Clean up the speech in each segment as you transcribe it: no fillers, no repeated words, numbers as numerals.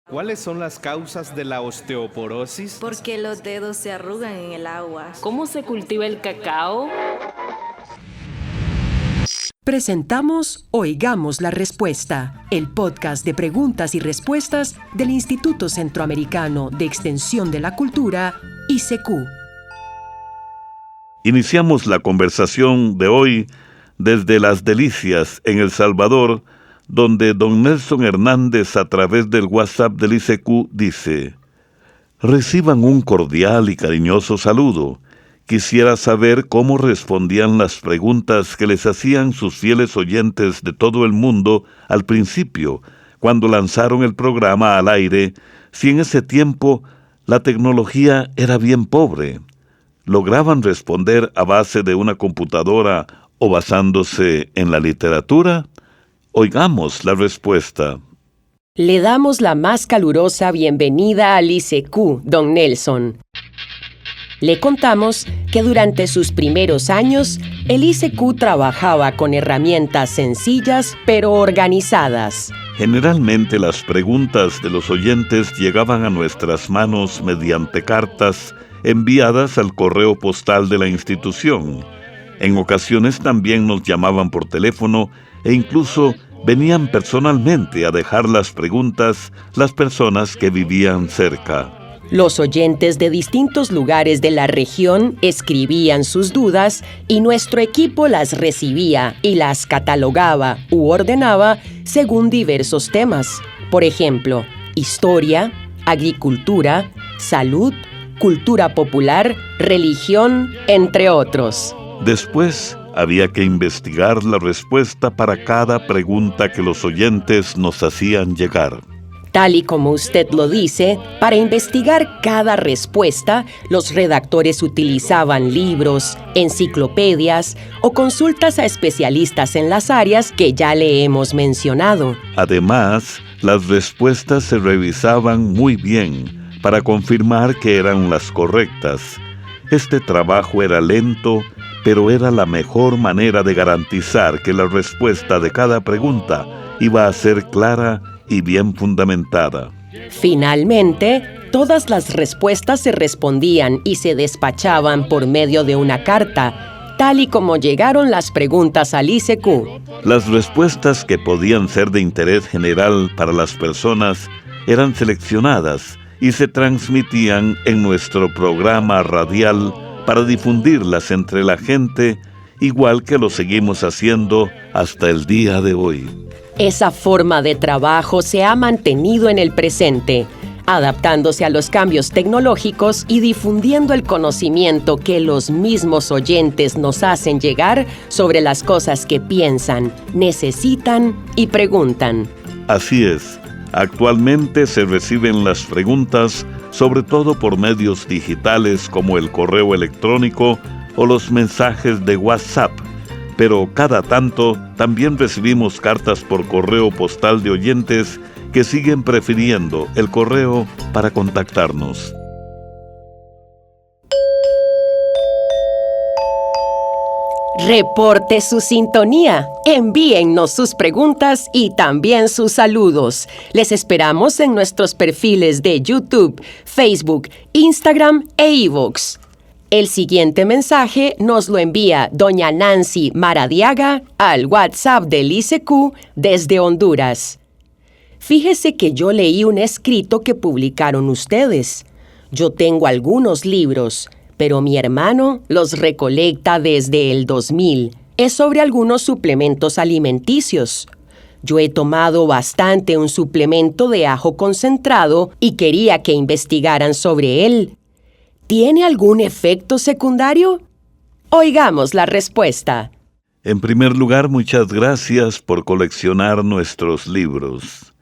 ¿Cuáles son las causas de la osteoporosis? Porque los dedos se arrugan en el agua. ¿Cómo se cultiva el cacao? Presentamos Oigamos la Respuesta, el podcast de preguntas y respuestas del Instituto Centroamericano de Extensión de la Cultura, ICQ. Iniciamos la conversación de hoy desde Las Delicias, en El Salvador, donde don Nelson Hernández, a través del WhatsApp del ICQ, dice: reciban un cordial y cariñoso saludo. Quisiera saber cómo respondían las preguntas que les hacían sus fieles oyentes de todo el mundo al principio, cuando lanzaron el programa al aire, si en ese tiempo la tecnología era bien pobre. ¿Lograban responder a base de una computadora o basándose en la literatura? Oigamos la respuesta. Le damos la más calurosa bienvenida al ICQ, don Nelson. Le contamos que durante sus primeros años, el ICQ trabajaba con herramientas sencillas pero organizadas. Generalmente las preguntas de los oyentes llegaban a nuestras manos mediante cartas enviadas al correo postal de la institución. En ocasiones también nos llamaban por teléfono e incluso venían personalmente a dejar las preguntas las personas que vivían cerca. Los oyentes de distintos lugares de la región escribían sus dudas y nuestro equipo las recibía y las catalogaba u ordenaba según diversos temas. Por ejemplo, historia, agricultura, salud, cultura popular, religión, entre otros. Después, había que investigar la respuesta para cada pregunta que los oyentes nos hacían llegar. Tal y como usted lo dice, para investigar cada respuesta, los redactores utilizaban libros, enciclopedias o consultas a especialistas en las áreas que ya le hemos mencionado. Además, las respuestas se revisaban muy bien para confirmar que eran las correctas. Este trabajo era lento, pero era la mejor manera de garantizar que la respuesta de cada pregunta iba a ser clara y bien fundamentada. Finalmente, todas las respuestas se respondían y se despachaban por medio de una carta, tal y como llegaron las preguntas al ICQ. Las respuestas que podían ser de interés general para las personas eran seleccionadas y se transmitían en nuestro programa radial para difundirlas entre la gente, igual que lo seguimos haciendo hasta el día de hoy. Esa forma de trabajo se ha mantenido en el presente, adaptándose a los cambios tecnológicos y difundiendo el conocimiento que los mismos oyentes nos hacen llegar sobre las cosas que piensan, necesitan y preguntan. Así es. Actualmente se reciben las preguntas sobre todo por medios digitales como el correo electrónico o los mensajes de WhatsApp, pero cada tanto también recibimos cartas por correo postal de oyentes que siguen prefiriendo el correo para contactarnos. Reporte su sintonía. Envíennos sus preguntas y también sus saludos. Les esperamos en nuestros perfiles de YouTube, Facebook, Instagram e iVoox. El siguiente mensaje nos lo envía doña Nancy Maradiaga al WhatsApp del ICQ desde Honduras. Fíjese que yo leí un escrito que publicaron ustedes. Yo tengo algunos libros, pero mi hermano los recolecta desde el 2000. Es sobre algunos suplementos alimenticios. Yo he tomado bastante un suplemento de ajo concentrado y quería que investigaran sobre él. ¿Tiene algún efecto secundario? Oigamos la respuesta. En primer lugar, muchas gracias por coleccionar nuestros libros.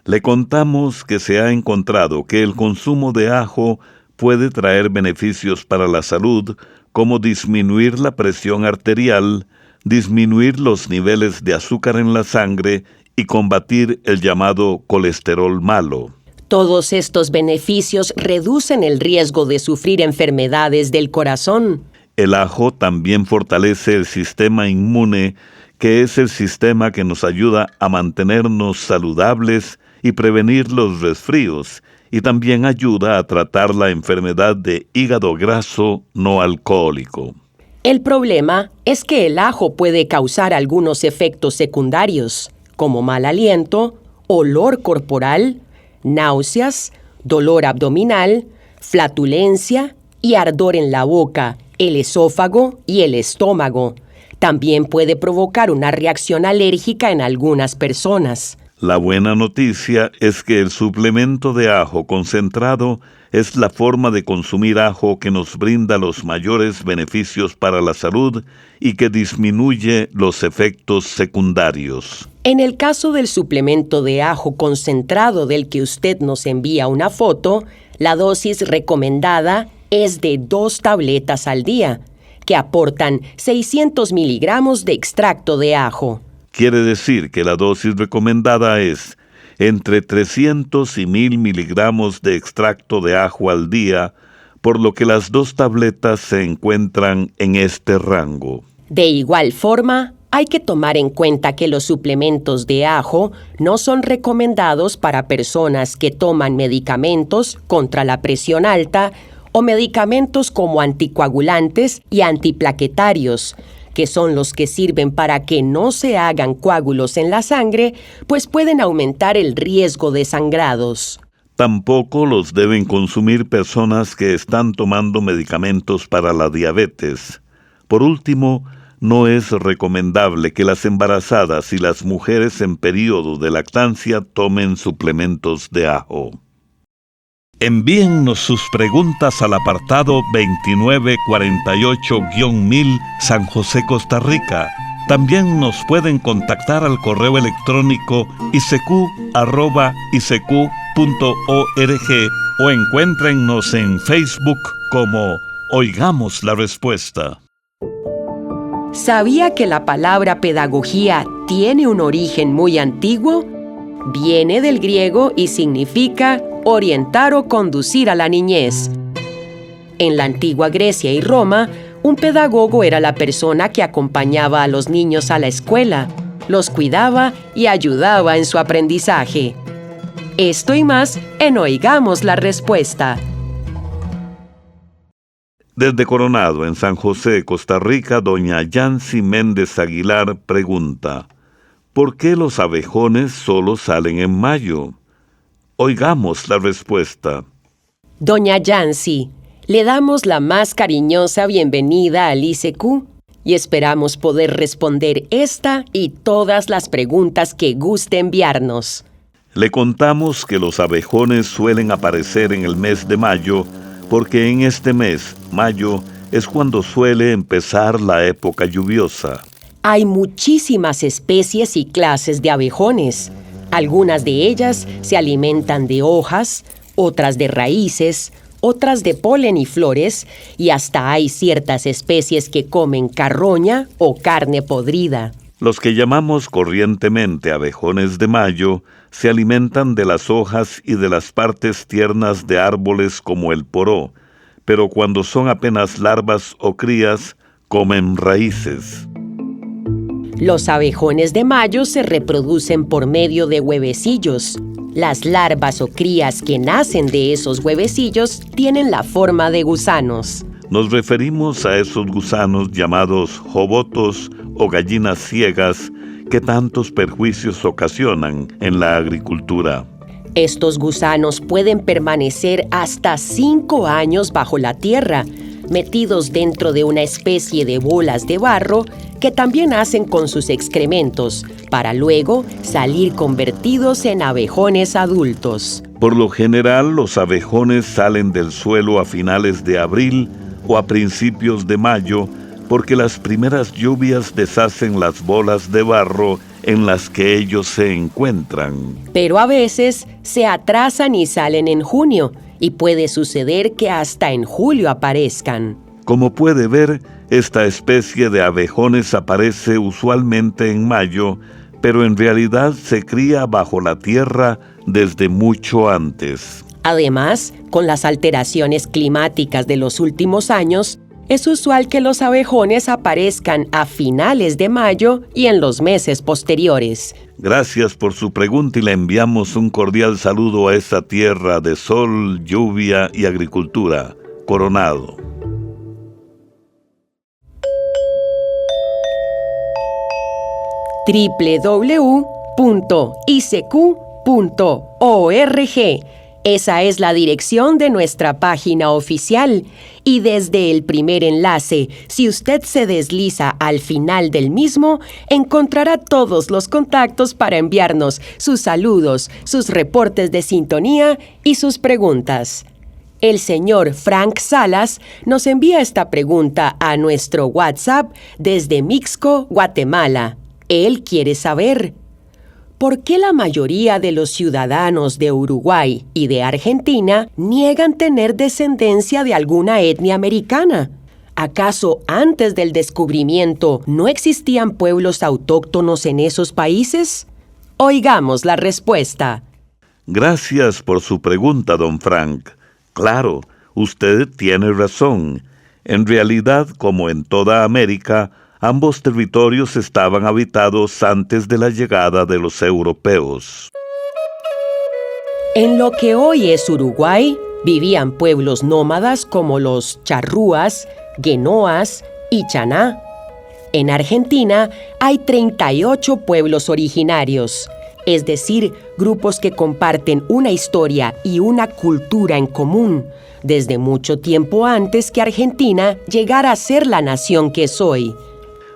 Le contamos que se ha encontrado que el consumo de ajo puede traer beneficios para la salud, como disminuir la presión arterial, disminuir los niveles de azúcar en la sangre y combatir el llamado colesterol malo. Todos estos beneficios reducen el riesgo de sufrir enfermedades del corazón. El ajo también fortalece el sistema inmune, que es el sistema que nos ayuda a mantenernos saludables y prevenir los resfríos, y también ayuda a tratar la enfermedad de hígado graso no alcohólico. El problema es que el ajo puede causar algunos efectos secundarios, como mal aliento, olor corporal, náuseas, dolor abdominal, flatulencia y ardor en la boca, el esófago y el estómago. También puede provocar una reacción alérgica en algunas personas. La buena noticia es que el suplemento de ajo concentrado es la forma de consumir ajo que nos brinda los mayores beneficios para la salud y que disminuye los efectos secundarios. En el caso del suplemento de ajo concentrado del que usted nos envía una foto, la dosis recomendada es de 2 tabletas al día, que aportan 600 miligramos de extracto de ajo. Quiere decir que la dosis recomendada es entre 300 y 1000 miligramos de extracto de ajo al día, por lo que las 2 tabletas se encuentran en este rango. De igual forma, hay que tomar en cuenta que los suplementos de ajo no son recomendados para personas que toman medicamentos contra la presión alta o medicamentos como anticoagulantes y antiplaquetarios, que son los que sirven para que no se hagan coágulos en la sangre, pues pueden aumentar el riesgo de sangrados. Tampoco los deben consumir personas que están tomando medicamentos para la diabetes. Por último, no es recomendable que las embarazadas y las mujeres en periodo de lactancia tomen suplementos de ajo. Envíennos sus preguntas al apartado 2948-1000 San José, Costa Rica. También nos pueden contactar al correo electrónico isq@isq.org o encuéntrennos en Facebook como Oigamos la Respuesta. ¿Sabía que la palabra pedagogía tiene un origen muy antiguo? Viene del griego y significa orientar o conducir a la niñez. En la antigua Grecia y Roma, un pedagogo era la persona que acompañaba a los niños a la escuela, los cuidaba y ayudaba en su aprendizaje. Esto y más en Oigamos la Respuesta. Desde Coronado, en San José, Costa Rica, doña Yancy Méndez Aguilar pregunta: ¿por qué los abejones solo salen en mayo? Oigamos la respuesta. Doña Yancy, le damos la más cariñosa bienvenida al ICQ y esperamos poder responder esta y todas las preguntas que guste enviarnos. Le contamos que los abejones suelen aparecer en el mes de mayo porque en este mes, mayo, es cuando suele empezar la época lluviosa. Hay muchísimas especies y clases de abejones. Algunas de ellas se alimentan de hojas, otras de raíces, otras de polen y flores, y hasta hay ciertas especies que comen carroña o carne podrida. Los que llamamos corrientemente abejones de mayo se alimentan de las hojas y de las partes tiernas de árboles como el poró, pero cuando son apenas larvas o crías, comen raíces. Los abejones de mayo se reproducen por medio de huevecillos. Las larvas o crías que nacen de esos huevecillos tienen la forma de gusanos. Nos referimos a esos gusanos llamados jobotos o gallinas ciegas que tantos perjuicios ocasionan en la agricultura. Estos gusanos pueden permanecer hasta 5 años bajo la tierra, metidos dentro de una especie de bolas de barro que también hacen con sus excrementos, para luego salir convertidos en abejones adultos. Por lo general, los abejones salen del suelo a finales de abril o a principios de mayo, porque las primeras lluvias deshacen las bolas de barro en las que ellos se encuentran. Pero a veces se atrasan y salen en junio, y puede suceder que hasta en julio aparezcan. Como puede ver, esta especie de abejones aparece usualmente en mayo, pero en realidad se cría bajo la tierra desde mucho antes. Además, con las alteraciones climáticas de los últimos años, Es usual que los abejones aparezcan a finales de mayo y en los meses posteriores. Gracias por su pregunta y le enviamos un cordial saludo a esta tierra de sol, lluvia y agricultura. Coronado. www.icq.org. Esa es la dirección de nuestra página oficial. Y desde el primer enlace, si usted se desliza al final del mismo, encontrará todos los contactos para enviarnos sus saludos, sus reportes de sintonía y sus preguntas. El señor Frank Salas nos envía esta pregunta a nuestro WhatsApp desde Mixco, Guatemala. Él quiere saber: ¿por qué la mayoría de los ciudadanos de Uruguay y de Argentina niegan tener descendencia de alguna etnia americana? ¿Acaso antes del descubrimiento no existían pueblos autóctonos en esos países? Oigamos la respuesta. Gracias por su pregunta, don Frank. Claro, usted tiene razón. En realidad, como en toda América, ambos territorios estaban habitados antes de la llegada de los europeos. En lo que hoy es Uruguay, vivían pueblos nómadas como los charrúas, guenoas y chaná. En Argentina hay 38 pueblos originarios, es decir, grupos que comparten una historia y una cultura en común, desde mucho tiempo antes que Argentina llegara a ser la nación que es hoy.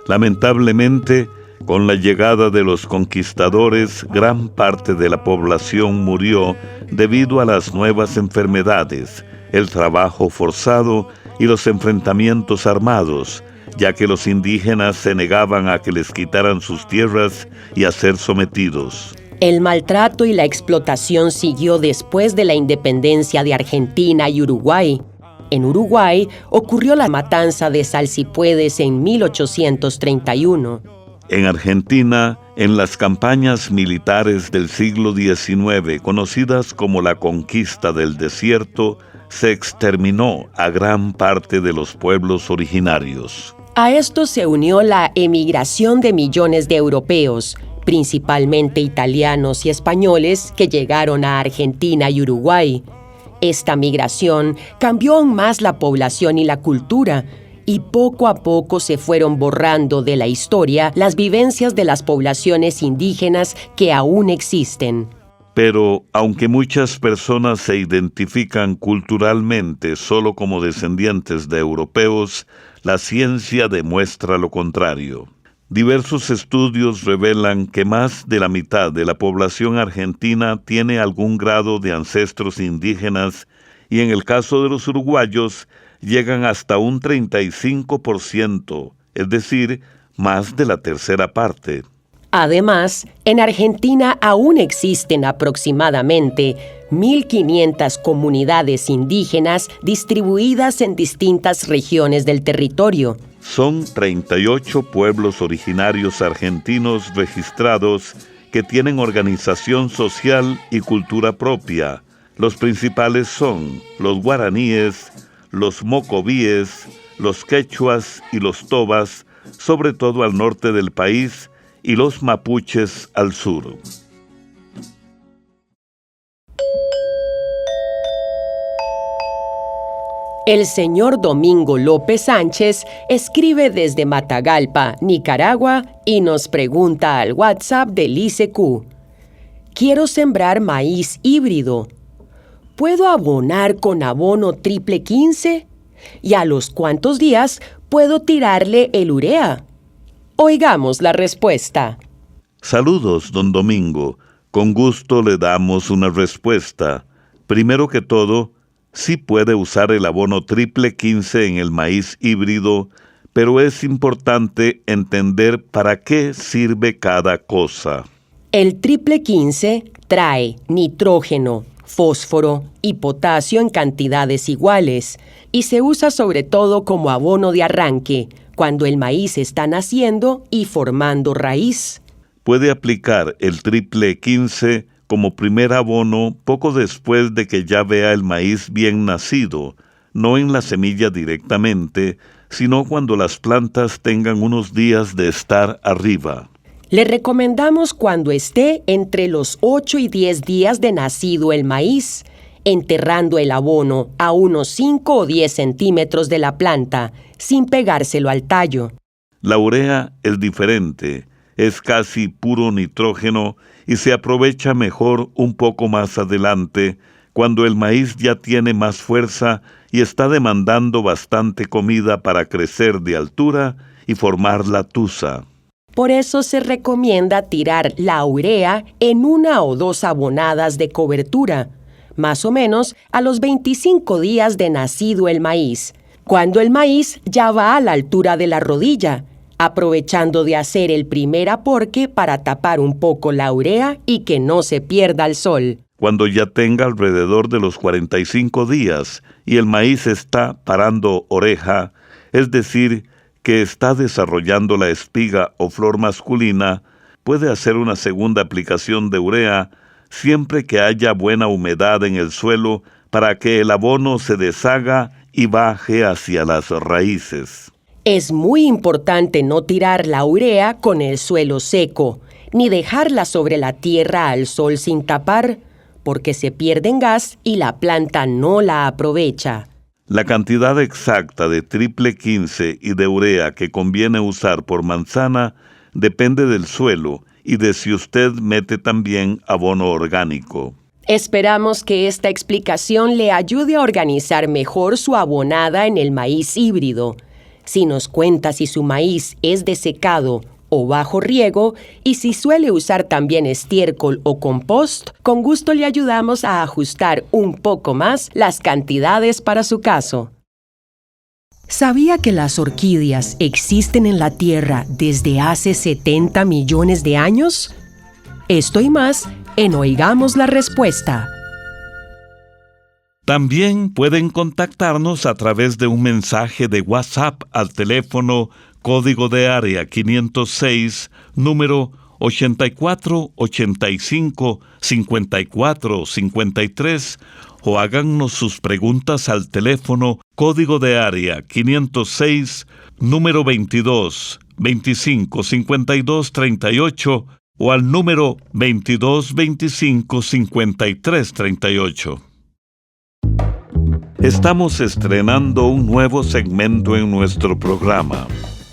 Lamentablemente, con la llegada de los conquistadores, gran parte de la población murió debido a las nuevas enfermedades, el trabajo forzado y los enfrentamientos armados, ya que los indígenas se negaban a que les quitaran sus tierras y a ser sometidos. El maltrato y la explotación siguió después de la independencia de Argentina y Uruguay. En Uruguay ocurrió la matanza de Salsipuedes en 1831. En Argentina, en las campañas militares del siglo XIX, conocidas como la conquista del desierto, se exterminó a gran parte de los pueblos originarios. A esto se unió la emigración de millones de europeos, principalmente italianos y españoles, que llegaron a Argentina y Uruguay. Esta migración cambió aún más la población y la cultura, y poco a poco se fueron borrando de la historia las vivencias de las poblaciones indígenas que aún existen. Pero, aunque muchas personas se identifican culturalmente solo como descendientes de europeos, la ciencia demuestra lo contrario. Diversos estudios revelan que más de la mitad de la población argentina tiene algún grado de ancestros indígenas y en el caso de los uruguayos llegan hasta un 35%, es decir, más de la tercera parte. Además, en Argentina aún existen aproximadamente 1.500 comunidades indígenas distribuidas en distintas regiones del territorio. Son 38 pueblos originarios argentinos registrados que tienen organización social y cultura propia. Los principales son los guaraníes, los mocovíes, los quechuas y los tobas, sobre todo al norte del país, y los mapuches al sur. El señor Domingo López Sánchez escribe desde Matagalpa, Nicaragua, y nos pregunta al WhatsApp del ICQ: quiero sembrar maíz híbrido. ¿Puedo abonar con abono triple 15? ¿Y a los cuántos días puedo tirarle el urea? Oigamos la respuesta. Saludos, don Domingo. Con gusto le damos una respuesta. Primero que todo, sí puede usar el abono triple 15 en el maíz híbrido, pero es importante entender para qué sirve cada cosa. El triple 15 trae nitrógeno, fósforo y potasio en cantidades iguales y se usa sobre todo como abono de arranque, cuando el maíz está naciendo y formando raíz. Puede aplicar el triple 15 como primer abono poco después de que ya vea el maíz bien nacido, no en la semilla directamente, sino cuando las plantas tengan unos días de estar arriba. Le recomendamos cuando esté entre los 8 y 10 días de nacido el maíz, enterrando el abono a unos 5 o 10 centímetros de la planta, sin pegárselo al tallo. La urea es diferente, es casi puro nitrógeno y se aprovecha mejor un poco más adelante, cuando el maíz ya tiene más fuerza y está demandando bastante comida para crecer de altura y formar la tusa. Por eso se recomienda tirar la urea en 1 o 2 abonadas de cobertura, más o menos a los 25 días de nacido el maíz, cuando el maíz ya va a la altura de la rodilla, aprovechando de hacer el primer aporque para tapar un poco la urea y que no se pierda el sol. Cuando ya tenga alrededor de los 45 días y el maíz está parando oreja, es decir, que está desarrollando la espiga o flor masculina, puede hacer una segunda aplicación de urea siempre que haya buena humedad en el suelo para que el abono se deshaga y baje hacia las raíces. Es muy importante no tirar la urea con el suelo seco, ni dejarla sobre la tierra al sol sin tapar, porque se pierde en gas y la planta no la aprovecha. La cantidad exacta de triple 15 y de urea que conviene usar por manzana depende del suelo y de si usted mete también abono orgánico. Esperamos que esta explicación le ayude a organizar mejor su abonada en el maíz híbrido. Si nos cuenta si su maíz es desecado o bajo riego y si suele usar también estiércol o compost, con gusto le ayudamos a ajustar un poco más las cantidades para su caso. ¿Sabía que las orquídeas existen en la Tierra desde hace 70 millones de años? Esto y más en Oigamos la Respuesta. También pueden contactarnos a través de un mensaje de WhatsApp al teléfono código de área 506, número 8485-5453, o háganos sus preguntas al teléfono código de área 506, número 22 25 52 38, o al número 22 25 53 38. Estamos estrenando un nuevo segmento en nuestro programa.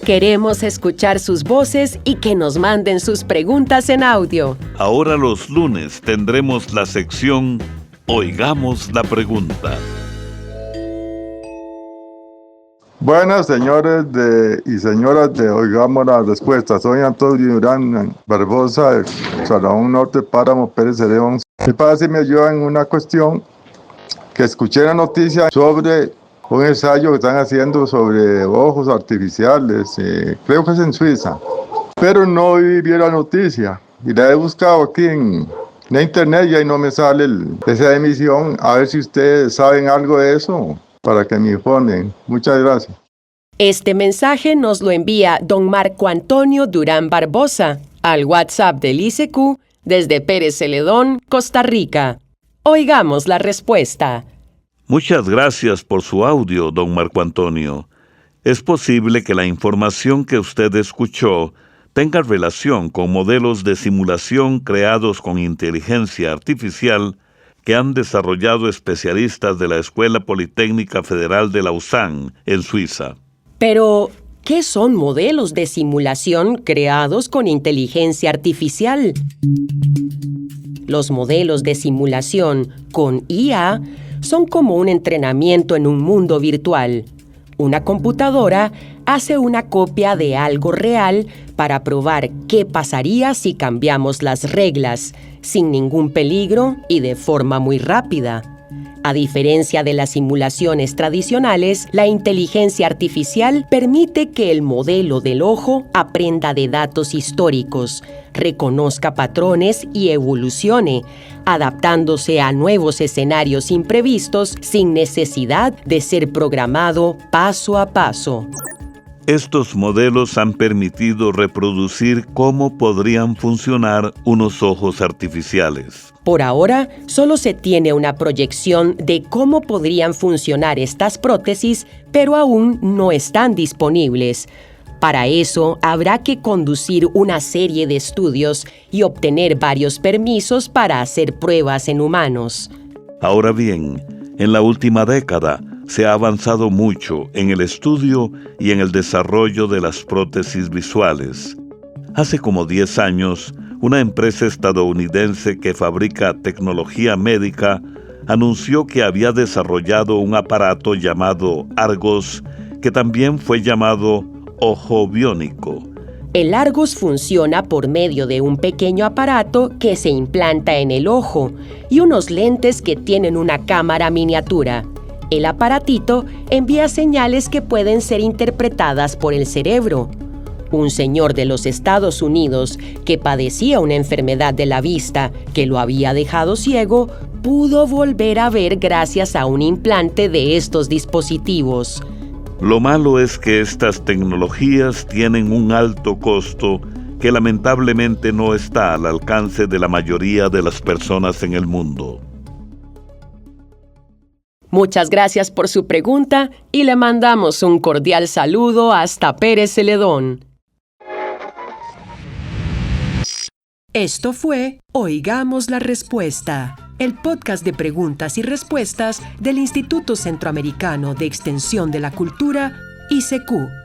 Queremos escuchar sus voces y que nos manden sus preguntas en audio. Ahora los lunes tendremos la sección Oigamos la Pregunta. Buenas, señores y señoras de Oigamos la Respuesta. Soy Antonio Durán Barbosa, de Salomón Norte, Páramo, Pérez León. Mi padre si me ayuda en una cuestión que escuché la noticia sobre un ensayo que están haciendo sobre ojos artificiales, creo que es en Suiza, pero no vi bien la noticia y la he buscado aquí en internet y ahí no me sale esa emisión. A ver si ustedes saben algo de eso para que me informen. Muchas gracias. Este mensaje nos lo envía don Marco Antonio Durán Barbosa al WhatsApp del ICQ desde Pérez Celedón, Costa Rica. Oigamos la respuesta. Muchas gracias por su audio, don Marco Antonio. Es posible que la información que usted escuchó tenga relación con modelos de simulación creados con inteligencia artificial que han desarrollado especialistas de la Escuela Politécnica Federal de Lausanne, en Suiza. Pero, ¿qué son modelos de simulación creados con inteligencia artificial? Los modelos de simulación con IA son como un entrenamiento en un mundo virtual. Una computadora hace una copia de algo real para probar qué pasaría si cambiamos las reglas, sin ningún peligro y de forma muy rápida. A diferencia de las simulaciones tradicionales, la inteligencia artificial permite que el modelo del ojo aprenda de datos históricos, reconozca patrones y evolucione, adaptándose a nuevos escenarios imprevistos sin necesidad de ser programado paso a paso. Estos modelos han permitido reproducir cómo podrían funcionar unos ojos artificiales. Por ahora, solo se tiene una proyección de cómo podrían funcionar estas prótesis, pero aún no están disponibles. Para eso, habrá que conducir una serie de estudios y obtener varios permisos para hacer pruebas en humanos. Ahora bien, en la última década se ha avanzado mucho en el estudio y en el desarrollo de las prótesis visuales. Hace como 10 años, una empresa estadounidense que fabrica tecnología médica anunció que había desarrollado un aparato llamado Argos, que también fue llamado ojo biónico. El Argos funciona por medio de un pequeño aparato que se implanta en el ojo y unos lentes que tienen una cámara miniatura. El aparatito envía señales que pueden ser interpretadas por el cerebro. Un señor de los Estados Unidos que padecía una enfermedad de la vista que lo había dejado ciego, pudo volver a ver gracias a un implante de estos dispositivos. Lo malo es que estas tecnologías tienen un alto costo que lamentablemente no está al alcance de la mayoría de las personas en el mundo. Muchas gracias por su pregunta y le mandamos un cordial saludo hasta Pérez Celedón. Esto fue Oigamos la Respuesta, el podcast de preguntas y respuestas del Instituto Centroamericano de Extensión de la Cultura, ICQ.